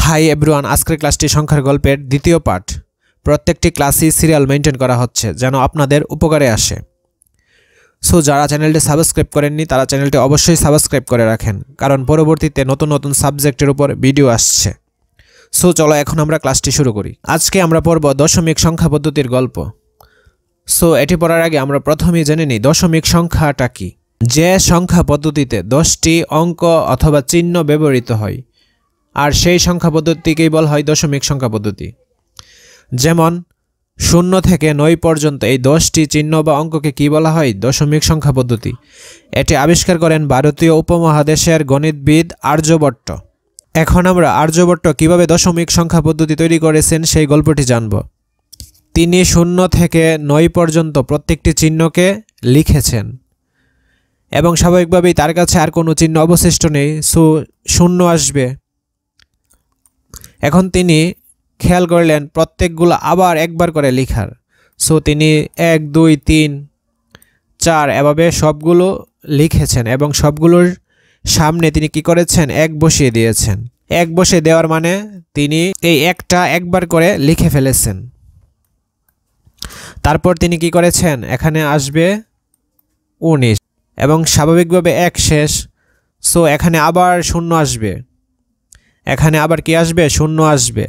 Hi everyone, আজকের ক্লাসটি সংখ্যার গল্পের দ্বিতীয় পার্ট। প্রত্যেকটি ক্লাসই সিরিয়াল মেনটেন করা হচ্ছে যেন আপনাদের উপকারে আসে। সো যারা চ্যানেলটি সাবস্ক্রাইব করেননি তারা চ্যানেলটি অবশ্যই সাবস্ক্রাইব করে রাখেন, কারণ পরবর্তীতে নতুন নতুন সাবজেক্টের উপর ভিডিও আসছে। সো চলো এখন আমরা ক্লাসটি শুরু করি। আজকে আমরা পড়ব দশমিক সংখ্যা পদ্ধতির গল্প। সো এটি পড়ার আগে আমরা প্রথমেই জেনে নিই দশমিক সংখ্যাটা কি। যে সংখ্যা পদ্ধতিতে 10টি অঙ্ক অথবা চিহ্ন ব্যবহৃত হয় আর সেই সংখ্যা পদ্ধতিকেই বলা হয় দশমিক সংখ্যা পদ্ধতি। যেমন 0 থেকে 9 পর্যন্ত এই 10টি চিহ্ন বা অঙ্ককে কি বলা হয়? দশমিক সংখ্যা পদ্ধতি। এটি আবিষ্কার করেন ভারতীয় উপমহাদেশের গণিতবিদ আর্যভট্ট। এখন আমরা আর্যভট্ট কিভাবে দশমিক সংখ্যা পদ্ধতি তৈরি করেছেন সেই গল্পটি জানব। তিনি 0 থেকে 9 পর্যন্ত প্রত্যেকটি চিহ্নকে লিখেছেন এবং স্বাভাবিকভাবেই তার কাছে আর কোনো চিহ্ন অবশিষ্ট নেই, সো 0 আসবে। এখন তিনি খেয়াল করলেন প্রত্যেকগুলো আবার একবার করে লিখার, সো তিনি 1 2 3 4 এভাবে সবগুলো লিখেছেন এবং সবগুলোর সামনে তিনি কি করেছেন? 1 বসিয়ে দিয়েছেন। 1 বসিয়ে দেওয়ার মানে তিনি এই একটা একবার করে লিখে ফেলেছেন। তারপর তিনি কি করেছেন? এখানে আসবে 19 এবং স্বাভাবিকভাবে 1 শেষ, সো এখানে আবার 0 আসবে। এখানে আবার কি আসবে? 0 আসবে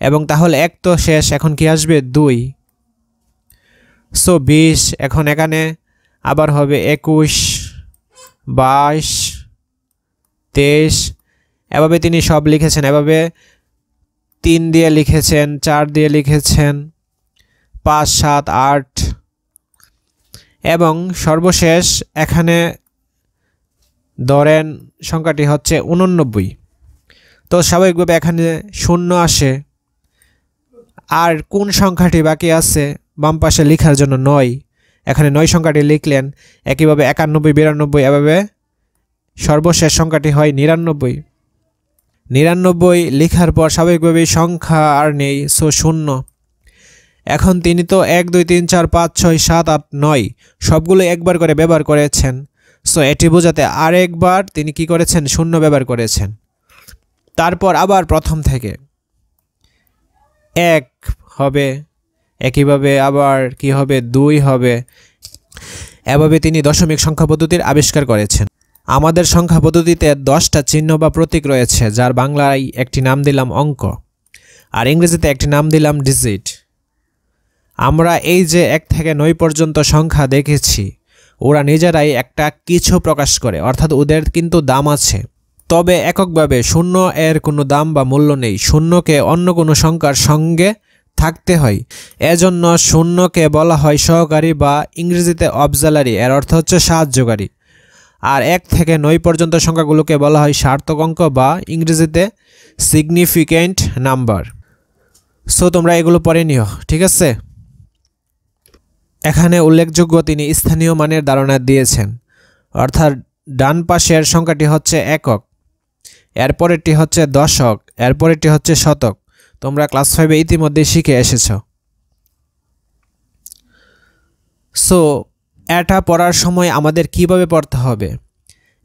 এবং তাহলে 1 তো শেষ, এখন কি আসবে? 2, সো 20। এখন এখানে আবার হবে 21, 22, 23 এভাবে তিনি সব লিখেছেন। এভাবে 3 দিয়ে লিখেছেন, 4 দিয়ে লিখেছেন, 5 7 8 এবং সর্বশেষ এখানে ধরেন সংখ্যাটি হচ্ছে 89। তো স্বাভাবিকভাবে এখানে 0 আসে। আর কোন সংখ্যাটি বাকি আছে বাম পাশে লেখার জন্য? 9। এখানে 9 সংখ্যাটি লিখলেন। একইভাবে 91 92 এভাবে সর্বশেষ সংখ্যাটি হয় 99। 99 লেখার পর স্বাভাবিকভাবেই সংখ্যা আর নেই, সো 0। এখন তিনি তো 1 2 3 4 5 6 7 8 9 সবগুলো একবার করে ব্যবহার করেছেন, সো এটি বোঝাতে আরেকবার তিনি কি করেছেন? 0 ব্যবহার করেছেন। তারপর আবার প্রথম থেকে 1 হবে, একইভাবে আবার কি হবে? 2 হবে। এভাবে তিনি দশমিক সংখ্যা পদ্ধতির আবিষ্কার করেছেন। আমাদের সংখ্যা পদ্ধতিতে 10টা চিহ্ন বা প্রতীক রয়েছে, যার বাংলায় একটি নাম দিলাম অঙ্ক আর ইংরেজিতে একটি নাম দিলাম ডিজিট। আমরা এই যে 1 থেকে 9 পর্যন্ত সংখ্যা দেখেছি, ওরা নিজেরাই একটা কিছু প্রকাশ করে, অর্থাৎ ওদের কিন্তু দাম আছে। তবে এককভাবে 0 এর কোনো দাম বা মূল্য নেই। 0কে অন্য কোনো সংখ্যার সঙ্গে থাকতে হয়, এজন্য 0কে বলা হয় সহকারী বা ইংরেজিতে অবজালারি, এর অর্থ হচ্ছে সাহায্যকারী। আর 1 থেকে 9 পর্যন্ত সংখ্যাগুলোকে বলা হয় সার্থক অঙ্ক বা ইংরেজিতে সিগনিফিক্যান্ট নাম্বার। সো তোমরা এগুলো পড়ে নিও, ঠিক আছে? এখানে উল্লেখযোগ্য তিনি স্থানীয় মানের ধারণা দিয়েছেন, অর্থাৎ ডান পাশের সংখ্যাটি হচ্ছে একক, এরপরেরটি হচ্ছে দশক, এরপরেরটি হচ্ছে শতক। তোমরা ক্লাস 5-এ ইতিমধ্যে শিখে এসেছ। সো এটা পড়ার সময় আমাদের কিভাবে পড়তে হবে?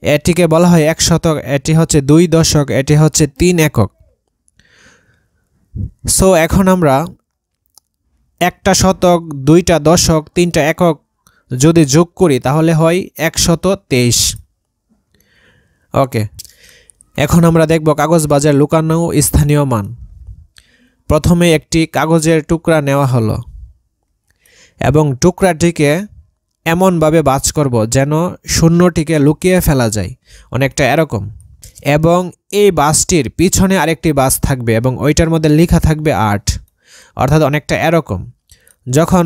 এটিকে বলা হয় 1 শতক, এটি হচ্ছে 2 দশক, এটি হচ্ছে 3 একক। সো এখন আমরা 1টা শতক, 2টা দশক, 3টা একক যদি যোগ করি তাহলে হয় 123। ওকে, এখন আমরা দেখব কাগজবাজের লুকানো স্থানীয় মান। প্রথমে একটি কাগজের টুকরা নেওয়া হলো এবং টুকরাটিকে এমনভাবে ভাঁজ করব যেন শূন্যটিকে লুকিয়ে ফেলা যায়, অনেকটা এরকম। এবং এই বাসটির পিছনে আরেকটি বাস থাকবে এবং ওইটার মধ্যে লেখা থাকবে 8, অর্থাৎ অনেকটা এরকম। যখন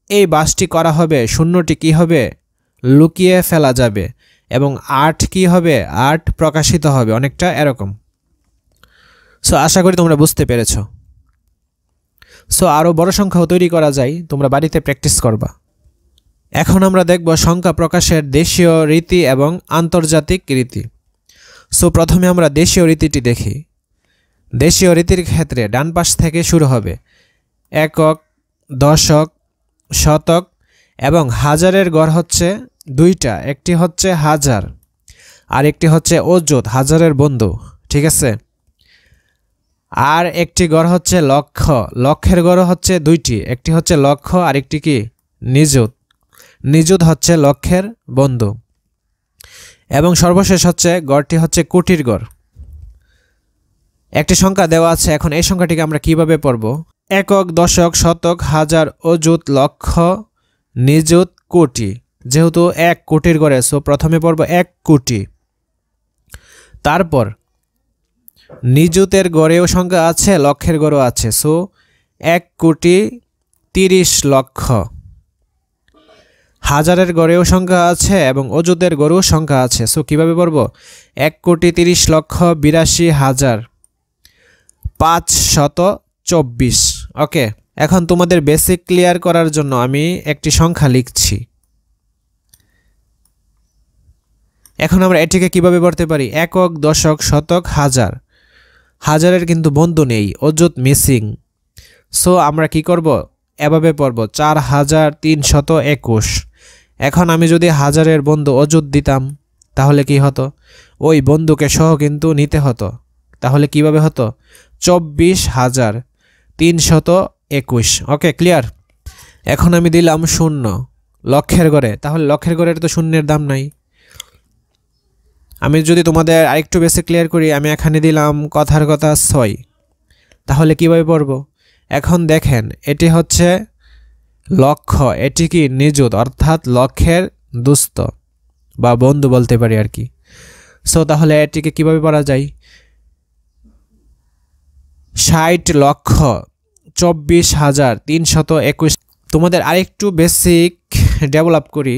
এই বাসটি করা হবে, শূন্যটি কি হবে? লুকিয়ে ফেলা যাবে এবং 8 কি হবে? 8 প্রকাশিত হবে, অনেকটা এরকম। সো আশা করি তোমরা বুঝতে পেরেছ। সো আরও বড় সংখ্যাও তৈরি করা যায়, তোমরা বাড়িতে প্র্যাকটিস করবা। এখন আমরা দেখব সংখ্যা প্রকাশের দেশীয় রীতি এবং আন্তর্জাতিক রীতি। সো প্রথমে আমরা দেশীয় রীতিটি দেখি। দেশীয় রীতির ক্ষেত্রে ডান পাশ থেকে শুরু হবে একক, দশক, শতক এবং হাজারের গড় হচ্ছে 2টা, একটি হচ্ছে হাজার আর একটি হচ্ছে অযুত, হাজারের বন্ধু, ঠিক আছে? আর একটি গড় হচ্ছে লক্ষ। লক্ষের গড় হচ্ছে দুইটি, একটি হচ্ছে লক্ষ আর একটি কি নিযুত। নিযুত হচ্ছে লক্ষের বন্ধু। এবং সর্বশেষ হচ্ছে গড়টি হচ্ছে কোটির গড়। একটি সংখ্যা দেওয়া আছে, এখন এই সংখ্যাটিকে আমরা কিভাবে পড়ব? একক, দশক, শতক, হাজার, অযুত, লক্ষ, নিযুত, কোটি। যেহেতু 1 কোটির গড়ে, সো প্রথমে পড়ব 1 কোটি। তারপর নিযুতের গড়েও সংখ্যা আছে, লক্ষের গড়ও আছে, সো 1 কোটি 30 লক্ষ। হাজারের গড়েও সংখ্যা আছে এবং অযুতের গড়েও সংখ্যা আছে, সো কিভাবে পড়ব? 1 কোটি 30 লক্ষ 82 হাজার 524। ওকে, এখন তোমাদের বেসিক ক্লিয়ার করার জন্য আমি একটি সংখ্যা লিখছি। এখন আমরা এটিকে কিভাবে পড়তে পারি? একক, দশক, শতক, হাজার। হাজারের কিন্তু বন্ধু নেই, অযুত মিসিং, সো আমরা কি করব? এভাবে পড়ব 4321। এখন আমি যদি হাজারের বন্ধু অযুত দিতাম তাহলে কি হতো? ওই বন্ধুকে সহ কিন্তু নিতে হতো, তাহলে কিভাবে হতো? 24,321। ওকে, ক্লিয়ার? এখন আমি দিলাম 0 লক্ষের ঘরে, তাহলে লক্ষের ঘরের তো শূন্যের দাম নাই। আমি যদি তোমাদের আরেকটু বেশি ক্লিয়ার করি, আমি এখানে দিলাম কথার কথা 6, তাহলে কিভাবে পড়ব? এখন দেখেন, এটি হচ্ছে লক্ষ, এটি কি নিযুত, অর্থাৎ লক্ষের দুস্থ বা বন্ধু বলতে পারি আর কি। সো তাহলে এটিকে কিভাবে পড়া যায়? 60 লক্ষ 24,321। তোমাদের আরেকটু বেসিক ডেভেলপ করি।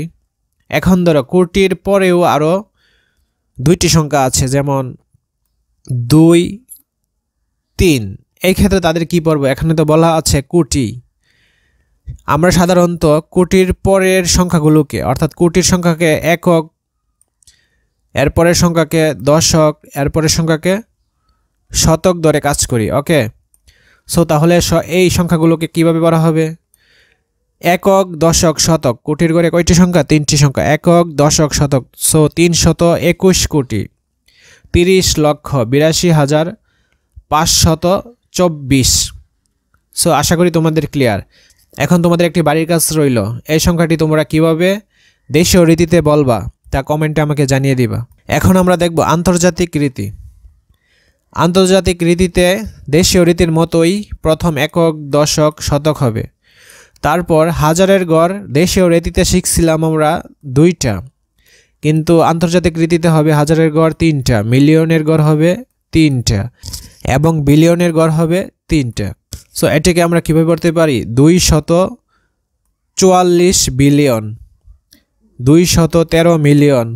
এখন ধরো কোটির পরেও আরও দুইটি সংখ্যা আছে, যেমন 2, 3। এই ক্ষেত্রে তাদের কি পড়ব? এখানে তো বলা আছে কোটি। আমরা সাধারণত কোটির পরের সংখ্যাগুলোকে, অর্থাৎ কোটির সংখ্যাকে একক, এরপরের সংখ্যাকে দশক, এরপরের সংখ্যাকে শতক ধরে কাজ করি। ওকে, সো তাহলে এই সংখ্যাগুলোকে কিভাবে পড়া হবে? একক, দশক, শতক। কোটির ঘরে কয়টি সংখ্যা? 3টি সংখ্যা, একক, দশক, শতক। সো 321 কোটি 30 লক্ষ 82,524। সো আশা করি তোমাদের ক্লিয়ার। এখন তোমাদের একটি বাড়ির কাজ রইল, এই সংখ্যাটি তোমরা কিভাবে দেশীয় রীতিতে বলবা তা কমেন্টে আমাকে জানিয়ে দিবা। এখন আমরা দেখব আন্তর্জাতিক রীতি। আন্তর্জাতিক রীতিতে দেশীয় রীতির মতোই প্রথম একক, দশক, শতক হবে। তারপর হাজারের গড় দেশীয় রীতিতে শিখছিলাম আমরা 2টা, কিন্তু আন্তর্জাতিক রীতিতে হবে হাজারের গড় 3টা, মিলিয়নের গড় হবে 3টা এবং বিলিয়নের গড় হবে 3টা। সো এটিকে আমরা কীভাবে পড়তে পারি? 244 বিলিয়ন, 213 মিলিয়ন,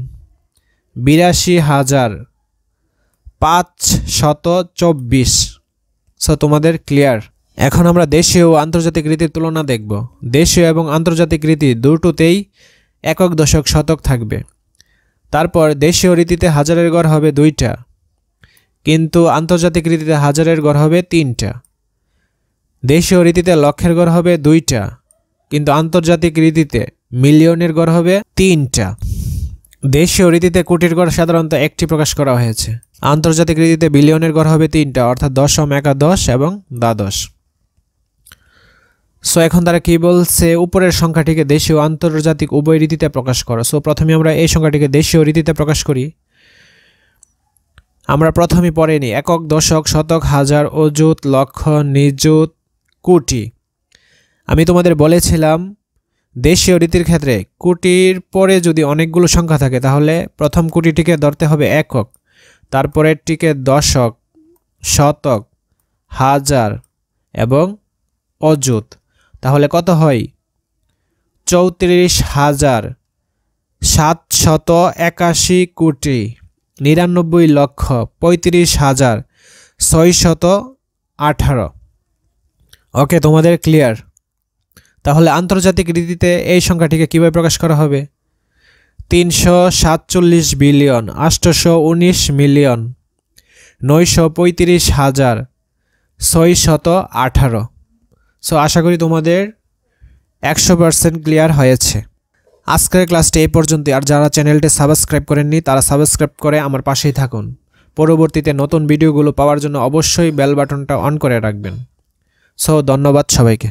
82,524। সো তোমাদের ক্লিয়ার? এখন আমরা দেশীয় ও আন্তর্জাতিক রীতির তুলনা দেখব। দেশীয় এবং আন্তর্জাতিক রীতি দুটোতেই একক, দশক, শতক থাকবে। তারপর দেশীয় রীতিতে হাজারের গড় হবে 2টা, কিন্তু আন্তর্জাতিক রীতিতে হাজারের গড় হবে 3টা। দেশীয় রীতিতে লক্ষের গড় হবে 2টা, কিন্তু আন্তর্জাতিক রীতিতে মিলিয়নের গড় হবে 3টা। দেশীয় রীতিতে কোটির গড় সাধারণত একটি প্রকাশ করা হয়েছে। আন্তর্জাতিক রীতিতে বিলিয়নের গড় হবে 3টা, অর্থাৎ দশম, একাদশ এবং দ্বাদশ। সো এখন তারা কি বলছে? উপরের সংখ্যাটিকে দেশীয় ও আন্তর্জাতিক উভয় রীতিতে প্রকাশ করো। সো প্রথমে আমরা এই সংখ্যাটিকে দেশীয় রীতিতে প্রকাশ করি। আমরা প্রথমে পড়ে নিই একক, দশক, শতক, হাজার, অযুত, লক্ষ, নিযুত, কোটি। আমি তোমাদের বলেছিলাম দেশীয় রীতির ক্ষেত্রে কোটির পরে যদি অনেকগুলো সংখ্যা থাকে তাহলে প্রথম কোটিটিকে ধরতে হবে একক, তারপরেরটিকে দশক, শতক, হাজার এবং অযুত। তাহলে কত হয়? 34,781 কোটি 99 লক্ষ 35,618। ওকে, তোমাদের ক্লিয়ার? তাহলে আন্তর্জাতিক রীতিতে এই সংখ্যাটিকে কীভাবে প্রকাশ করা হবে? 347 বিলিয়ন 819 মিলিয়ন 935,618। সো আশা করি তোমাদের 100% ক্লিয়ার হয়েছে। আজকের ক্লাসটি এই পর্যন্ত। আর যারা চ্যানেলটি সাবস্ক্রাইব করেননি তারা সাবস্ক্রাইব করে আমার পাশেই থাকুন। পরবর্তীতে নতুন ভিডিওগুলো পাওয়ার জন্য অবশ্যই বেল বাটনটা অন করে রাখবেন। সো ধন্যবাদ সবাইকে।